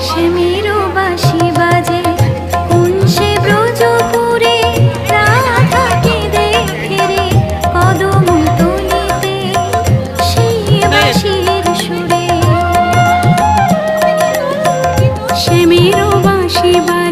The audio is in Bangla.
শ্যামেরও বাঁশি বাজে কোন সে ব্রজপুরে, রাধাকে দেখে রে কদম তলিতে সেই বাঁশির সুরে। শ্যামেরও বাঁশি বাজে